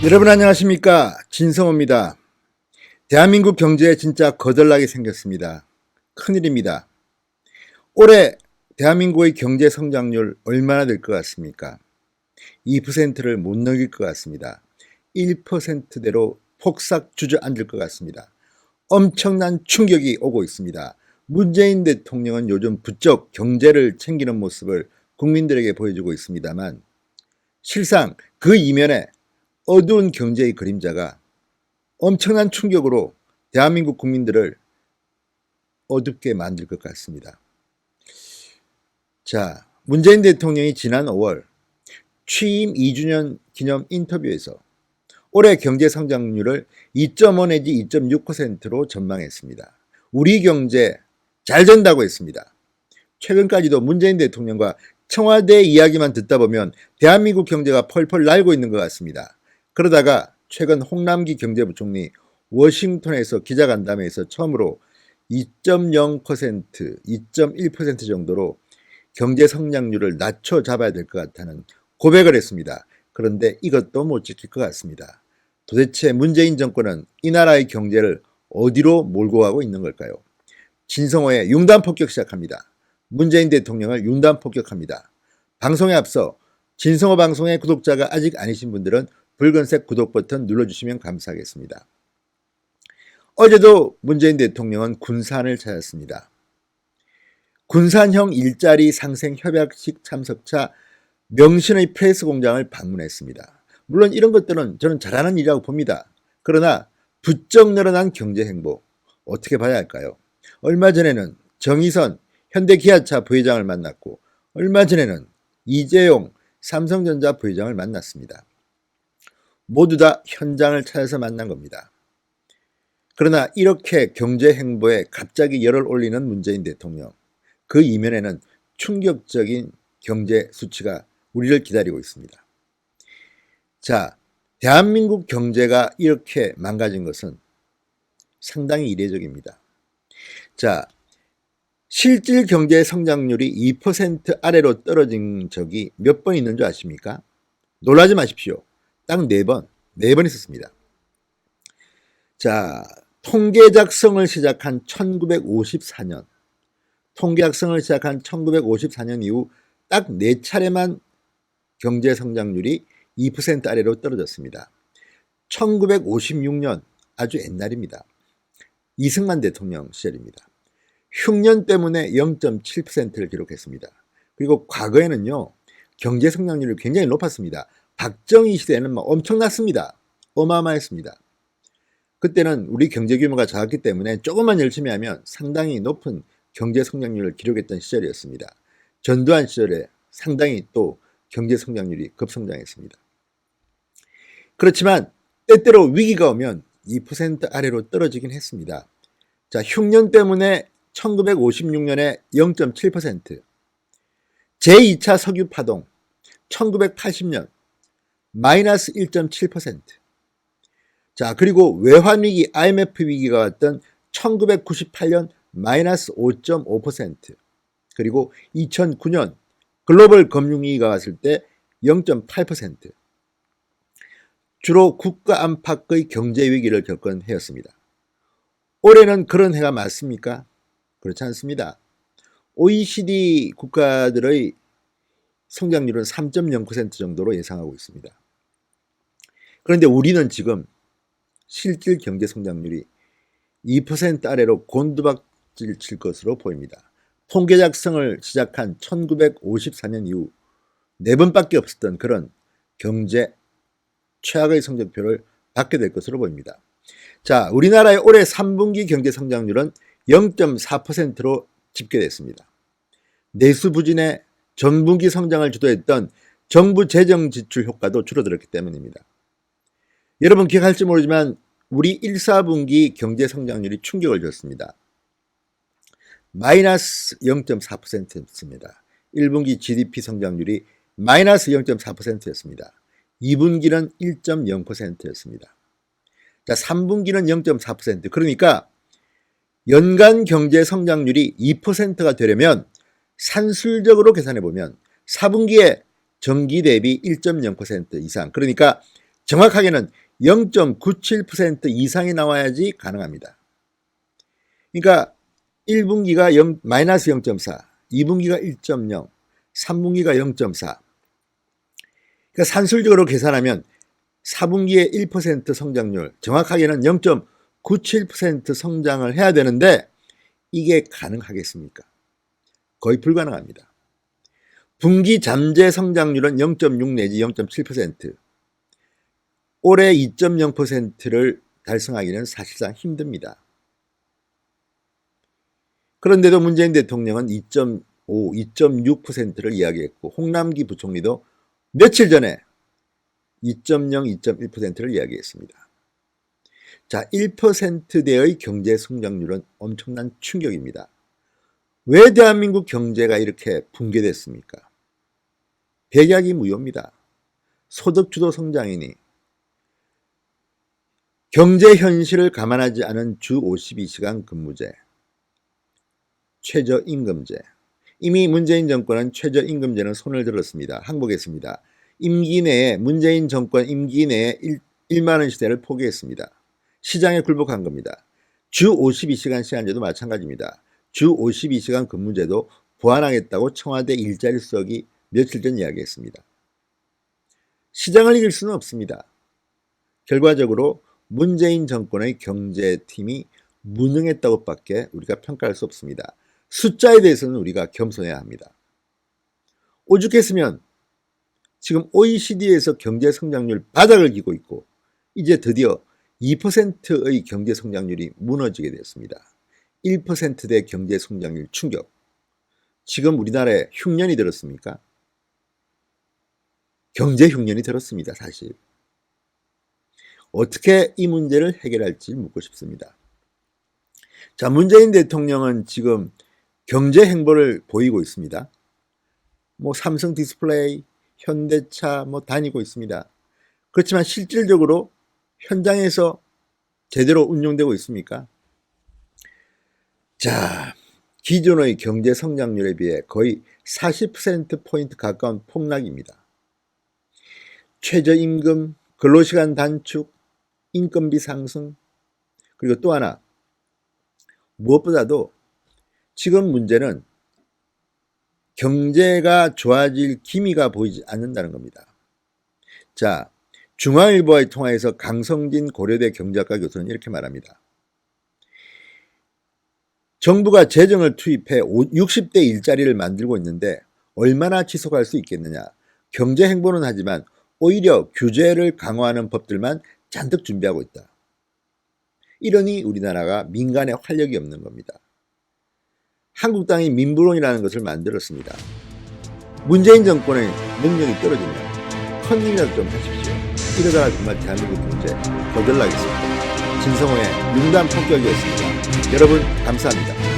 여러분 안녕하십니까, 진성호입니다. 대한민국 경제에 진짜 거덜나게 생겼습니다. 큰일입니다. 올해 대한민국의 경제 성장률 얼마나 될 것 같습니까? 2%를 못 넘길 것 같습니다. 1%대로 폭삭 주저앉을 것 같습니다. 엄청난 충격이 오고 있습니다. 문재인 대통령은 요즘 부쩍 경제를 챙기는 모습을 국민들에게 보여주고 있습니다만, 실상 그 이면에 어두운 경제의 그림자가 엄청난 충격으로 대한민국 국민들을 어둡게 만들 것 같습니다. 자, 문재인 대통령이 지난 5월 취임 2주년 기념 인터뷰에서 올해 경제 성장률을 2.5 내지 2.6%로 전망했습니다. 우리 경제 잘 된다고 했습니다. 최근까지도 문재인 대통령과 청와대 이야기만 듣다 보면 대한민국 경제가 펄펄 날고 있는 것 같습니다. 그러다가 최근 홍남기 경제부총리 워싱턴에서 기자간담회에서 처음으로 2.0%, 2.1% 정도로 경제 성장률을 낮춰 잡아야 될 것 같다는 고백을 했습니다. 그런데 이것도 못 지킬 것 같습니다. 도대체 문재인 정권은 이 나라의 경제를 어디로 몰고 가고 있는 걸까요? 진성호의 융단 폭격 시작합니다. 문재인 대통령을 융단 폭격합니다. 방송에 앞서 진성호 방송의 구독자가 아직 아니신 분들은 붉은색 구독 버튼 눌러주시면 감사하겠습니다. 어제도 문재인 대통령은 군산을 찾았습니다. 군산형 일자리 상생 협약식 참석차 명신의 프레스 공장을 방문했습니다. 물론 이런 것들은 저는 잘하는 일이라고 봅니다. 그러나 부쩍 늘어난 경제 행보 어떻게 봐야 할까요? 얼마 전에는 정의선 현대기아차 부회장을 만났고, 얼마 전에는 이재용 삼성전자 부회장을 만났습니다. 모두 다 현장을 찾아서 만난 겁니다. 그러나 이렇게 경제 행보에 갑자기 열을 올리는 문재인 대통령, 그 이면에는 충격적인 경제 수치가 우리를 기다리고 있습니다. 자, 대한민국 경제가 이렇게 망가진 것은 상당히 이례적입니다. 자, 실질 경제 성장률이 2% 아래로 떨어진 적이 몇 번 있는 줄 아십니까? 놀라지 마십시오. 딱 4번 있었습니다. 자, 통계 작성을 시작한 1954년 이후 딱 4차례만 경제 성장률이 2% 아래로 떨어졌습니다. 1956년 아주 옛날입니다. 이승만 대통령 시절입니다. 흉년 때문에 0.7%를 기록했습니다. 그리고 과거에는요, 경제 성장률이 굉장히 높았습니다. 박정희 시대에는 엄청났습니다. 어마어마했습니다. 그때는 우리 경제 규모가 작았기 때문에 조금만 열심히 하면 상당히 높은 경제 성장률을 기록했던 시절이었습니다. 전두환 시절에 상당히 또 경제 성장률이 급성장했습니다. 그렇지만 때때로 위기가 오면 2% 아래로 떨어지긴 했습니다. 자, 흉년 때문에 1956년에 0.7%, 제2차 석유 파동 1980년 마이너스 1.7%, 자, 그리고 외환위기 IMF 위기가 왔던 1998년 마이너스 5.5%, 그리고 2009년 글로벌 금융위기가 왔을 때 0.8%, 주로 국가 안팎의 경제 위기를 겪은 해였습니다. 올해는 그런 해가 맞습니까? 그렇지 않습니다. OECD 국가들의 성장률은 3.0% 정도로 예상하고 있습니다. 그런데 우리는 지금 실질 경제 성장률이 2% 아래로 곤두박질 칠 것으로 보입니다. 통계 작성을 시작한 1954년 이후 4번밖에 없었던 그런 경제 최악의 성적표를 받게 될 것으로 보입니다. 자, 우리나라의 올해 3분기 경제 성장률은 0.4%로 집계됐습니다. 내수 부진의 전분기 성장을 주도했던 정부 재정 지출 효과도 줄어들었기 때문입니다. 여러분 기억할지 모르지만 우리 1, 4분기 경제 성장률이 충격을 줬습니다. 마이너스 0.4%였습니다. 1분기 GDP 성장률이 마이너스 0.4%였습니다. 2분기는 1.0%였습니다. 자, 3분기는 0.4%. 그러니까 연간 경제 성장률이 2%가 되려면 산술적으로 계산해 보면 4분기에 전기 대비 1.0% 이상, 그러니까 정확하게는 0.97% 이상이 나와야지 가능합니다. 그러니까 1분기가 마이너스 0.4, 2분기가 1.0, 3분기가 0.4. 그러니까 산술적으로 계산하면 4분기에 1% 성장률, 정확하게는 0.97% 성장을 해야 되는데 이게 가능하겠습니까? 거의 불가능합니다. 분기 잠재 성장률은 0.6 내지 0.7%. 올해 2.0%를 달성하기는 사실상 힘듭니다. 그런데도 문재인 대통령은 2.5, 2.6%를 이야기했고 홍남기 부총리도 며칠 전에 2.0, 2.1%를 이야기했습니다. 자, 1%대의 경제 성장률은 엄청난 충격입니다. 왜 대한민국 경제가 이렇게 붕괴됐습니까? 백약이 무효입니다. 소득주도 성장이니 경제 현실을 감안하지 않은 주 52시간 근무제, 최저임금제. 이미 문재인 정권은 최저임금제는 손을 들었습니다. 항복했습니다. 임기 내에 문재인 정권 임기 내에 1만 원 시대를 포기했습니다. 시장에 굴복한 겁니다. 주 52시간 시간제도 마찬가지입니다. 주 52시간 근무제도 보완하겠다고 청와대 일자리 수석이 며칠 전 이야기했습니다. 시장을 이길 수는 없습니다. 결과적으로 문재인 정권의 경제팀이 무능했다고 밖에 우리가 평가할 수 없습니다. 숫자에 대해서는 우리가 겸손해야 합니다. 오죽했으면 지금 OECD에서 경제 성장률 바닥을 기고 있고 이제 드디어 2%의 경제 성장률이 무너지게 됐습니다. 1%대 경제 성장률 충격. 지금 우리나라에 흉년이 들었습니까? 경제 흉년이 들었습니다, 사실. 어떻게 이 문제를 해결할지 묻고 싶습니다. 자, 문재인 대통령은 지금 경제 행보를 보이고 있습니다. 삼성 디스플레이, 현대차 다니고 있습니다. 그렇지만 실질적으로 현장에서 제대로 운용되고 있습니까? 자, 기존의 경제 성장률에 비해 거의 40%포인트 가까운 폭락입니다. 최저임금, 근로시간 단축, 인건비 상승, 그리고 또 하나 무엇보다도 지금 문제는 경제가 좋아질 기미가 보이지 않는다는 겁니다. 자, 중앙일보와의 통화에서 강성진 고려대 경제학과 교수는 이렇게 말합니다. 정부가 재정을 투입해 60대 일자리를 만들고 있는데 얼마나 지속할 수 있겠느냐. 경제 행보는 하지만 오히려 규제를 강화하는 법들만 잔뜩 준비하고 있다. 이러니 우리나라가 민간에 활력이 없는 겁니다. 한국당이 민부론이라는 것을 만들었습니다. 문재인 정권의 능력이 떨어지면 컨닝이라도 좀 하십시오. 이러다가 정말 대한민국 경제 거덜나겠습니다. 진성호의 융단 폭격이었습니다. 여러분 감사합니다.